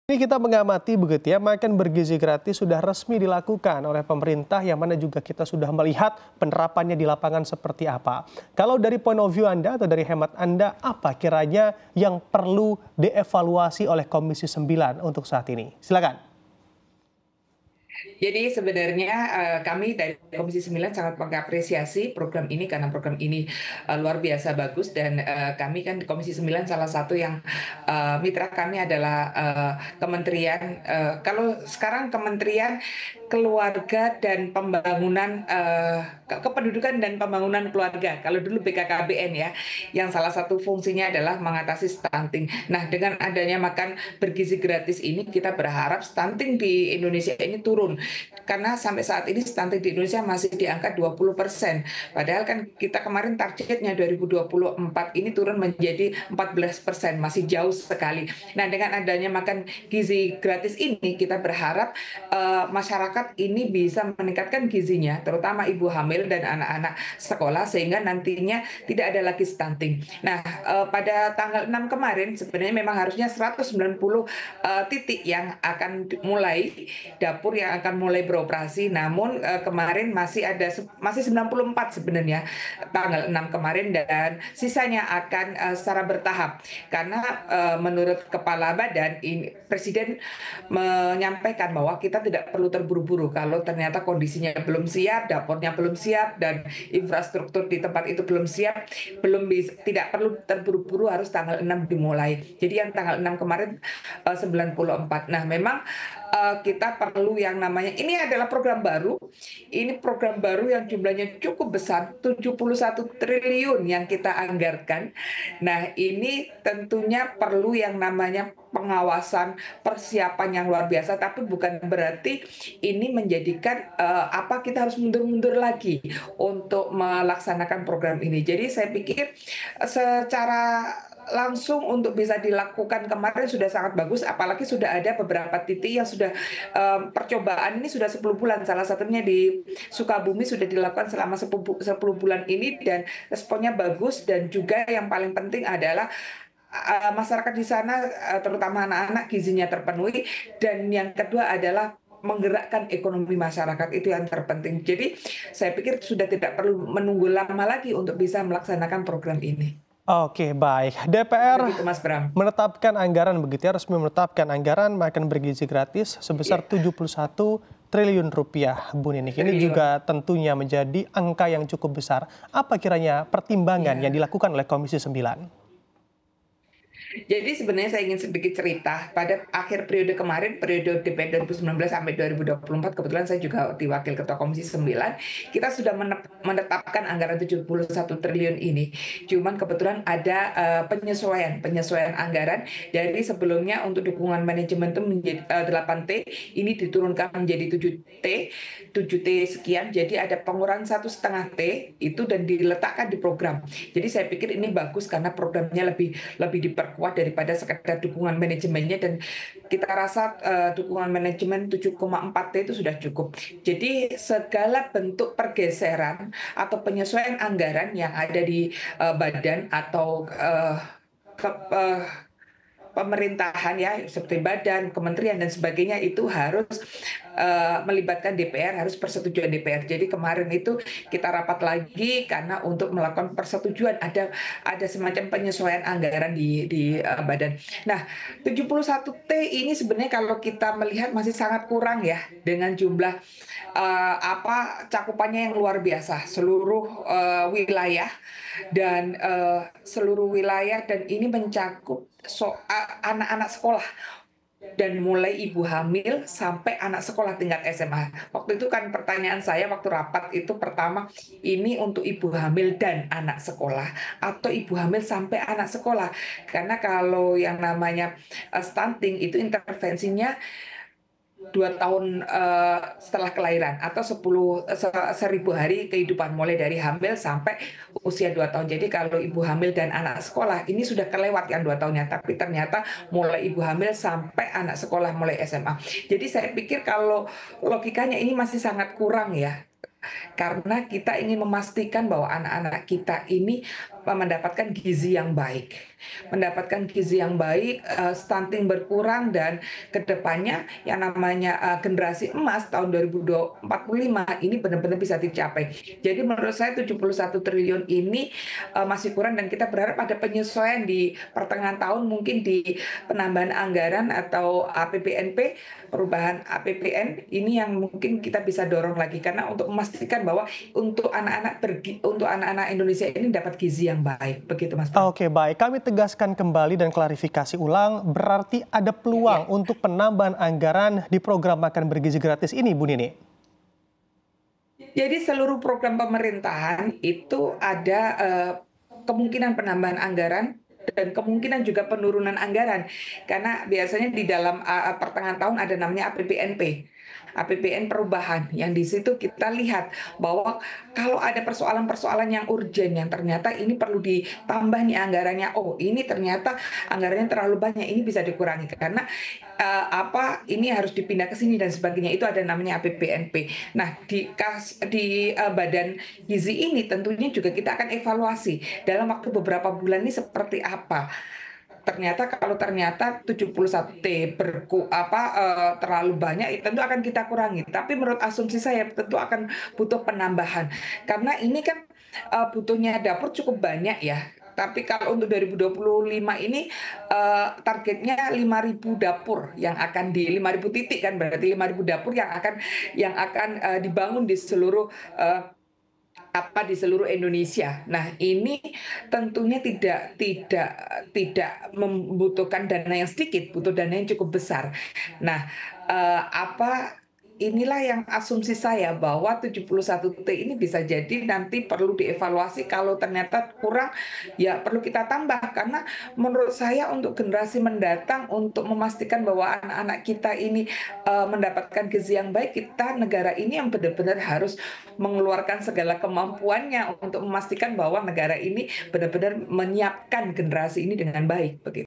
Ini kita mengamati begitu ya, makan bergizi gratis sudah resmi dilakukan oleh pemerintah yang mana juga kita sudah melihat penerapannya di lapangan seperti apa. Kalau dari point of view Anda atau dari hemat Anda, apa kiranya yang perlu dievaluasi oleh Komisi 9 untuk saat ini? Silakan. Jadi sebenarnya kami dari Komisi 9 sangat mengapresiasi program ini karena program ini luar biasa bagus dan kami kan di Komisi 9 salah satu yang mitra kami adalah Kementerian kalau sekarang Kementerian Keluarga dan Pembangunan Kependudukan dan Pembangunan Keluarga. Kalau dulu BKKBN ya, yang salah satu fungsinya adalah mengatasi stunting. Nah, dengan adanya makan bergizi gratis ini kita berharap stunting di Indonesia ini turun. Karena sampai saat ini stunting di Indonesia masih di angka 20%. Padahal kan kita kemarin targetnya 2024 ini turun menjadi 14%, masih jauh sekali. Nah, dengan adanya makan gizi gratis ini kita berharap masyarakat ini bisa meningkatkan gizinya, terutama ibu hamil dan anak-anak sekolah sehingga nantinya tidak ada lagi stunting. Nah, pada tanggal 6 kemarin sebenarnya memang harusnya 190 titik yang akan mulai dapur yang akan mulai beroperasi, namun kemarin masih 94 sebenarnya tanggal 6 kemarin dan sisanya akan secara bertahap karena menurut kepala badan ini Presiden menyampaikan bahwa kita tidak perlu terburu-buru kalau ternyata kondisinya belum siap, dapurnya belum siap dan infrastruktur di tempat itu belum siap, tidak perlu terburu-buru harus tanggal 6 dimulai. Jadi yang tanggal 6 kemarin 94. Nah, memang kita perlu yang namanya ini adalah program baru. Ini program baru yang jumlahnya cukup besar, 71 triliun yang kita anggarkan. Nah, ini tentunya perlu yang namanya pengawasan, persiapan yang luar biasa, tapi bukan berarti ini menjadikan apa kita harus mundur-mundur lagi untuk melaksanakan program ini. Jadi saya pikir secara langsung untuk bisa dilakukan kemarin sudah sangat bagus, apalagi sudah ada beberapa titik yang sudah percobaan ini sudah 10 bulan, salah satunya di Sukabumi sudah dilakukan selama 10 bulan ini dan responnya bagus dan juga yang paling penting adalah masyarakat di sana terutama anak-anak gizinya terpenuhi dan yang kedua adalah menggerakkan ekonomi masyarakat itu yang terpenting. Jadi saya pikir sudah tidak perlu menunggu lama lagi untuk bisa melaksanakan program ini. Oke, baik. DPR Begitu Mas Bram. menetapkan anggaran begitu ya, resmi menetapkan anggaran makan bergizi gratis sebesar Ya, 71 triliun rupiah, Bu Ninik. Ini triliun. juga tentunya menjadi angka yang cukup besar. Apa kiranya pertimbangan yang Ya. dilakukan oleh Komisi 9? Jadi sebenarnya saya ingin sedikit cerita. Pada akhir periode kemarin, periode DPR 2019 sampai 2024, kebetulan saya juga di Wakil Ketua Komisi 9, kita sudah menetapkan anggaran 71 triliun ini. Cuman kebetulan ada penyesuaian anggaran dari sebelumnya untuk dukungan manajemen itu menjadi 8T, ini diturunkan menjadi 7T, 7T sekian, jadi ada pengurangan 1,5 T itu dan diletakkan di program. Jadi saya pikir ini bagus karena programnya lebih diperkuat daripada sekedar dukungan manajemennya dan kita rasa dukungan manajemen 7,4 T itu sudah cukup. Jadi segala bentuk pergeseran atau penyesuaian anggaran yang ada di badan atau pemerintahan ya seperti badan, kementerian dan sebagainya itu harus melibatkan DPR, harus persetujuan DPR. Jadi kemarin itu kita rapat lagi karena untuk melakukan persetujuan ada semacam penyesuaian anggaran di badan. Nah, 71T ini sebenarnya kalau kita melihat masih sangat kurang ya dengan jumlah cakupannya yang luar biasa seluruh wilayah dan ini mencakup soal anak-anak sekolah dan mulai ibu hamil sampai anak sekolah tingkat SMA. Waktu itu kan pertanyaan saya waktu rapat itu pertama, ini untuk ibu hamil dan anak sekolah atau ibu hamil sampai anak sekolah. Karena kalau yang namanya stunting itu intervensinya 2 tahun setelah kelahiran atau 1000 hari kehidupan mulai dari hamil sampai usia 2 tahun. Jadi kalau ibu hamil dan anak sekolah ini sudah kelewat yang 2 tahunnya, tapi ternyata mulai ibu hamil sampai anak sekolah mulai SMA. Jadi saya pikir kalau logikanya ini masih sangat kurang ya karena kita ingin memastikan bahwa anak-anak kita ini mendapatkan gizi yang baik. Mendapatkan gizi yang baik, stunting berkurang, dan kedepannya yang namanya generasi emas tahun 2045 ini benar-benar bisa dicapai. Jadi menurut saya 71 triliun ini masih kurang, dan kita berharap ada penyesuaian di pertengahan tahun, mungkin di penambahan anggaran atau APBNP, perubahan APBN ini yang mungkin kita bisa dorong lagi, karena untuk memastikan bahwa untuk anak-anak Indonesia ini dapat gizi yang baik, begitu Mas Bram. Oke, baik. Kami tegaskan kembali dan klarifikasi ulang, berarti ada peluang untuk penambahan anggaran di program makan bergizi gratis ini, Bu Nini? Jadi seluruh program pemerintahan itu ada kemungkinan penambahan anggaran dan kemungkinan juga penurunan anggaran, karena biasanya di dalam pertengahan tahun ada namanya APBNP. APBN perubahan, yang di situ kita lihat bahwa kalau ada persoalan-persoalan yang urgent yang ternyata ini perlu ditambah nih anggarannya, oh ini ternyata anggarannya terlalu banyak, ini bisa dikurangi karena ini harus dipindah ke sini dan sebagainya, itu ada namanya APBNP. Nah, di badan gizi ini tentunya juga kita akan evaluasi dalam waktu beberapa bulan ini seperti apa. Kalau ternyata 71T terlalu banyak, tentu akan kita kurangi. Tapi menurut asumsi saya tentu akan butuh penambahan. Karena ini kan butuhnya dapur cukup banyak ya. Tapi kalau untuk 2025 ini targetnya 5.000 dapur yang akan 5.000 titik kan, berarti 5.000 dapur yang akan dibangun di seluruh di seluruh Indonesia. Nah, ini tentunya tidak membutuhkan dana yang sedikit, butuh dana yang cukup besar. Nah, inilah yang asumsi saya bahwa 71T ini bisa jadi nanti perlu dievaluasi, kalau ternyata kurang ya perlu kita tambah, karena menurut saya untuk generasi mendatang, untuk memastikan bahwa anak-anak kita ini mendapatkan gizi yang baik, negara ini yang benar-benar harus mengeluarkan segala kemampuannya untuk memastikan bahwa negara ini benar-benar menyiapkan generasi ini dengan baik. Begitu.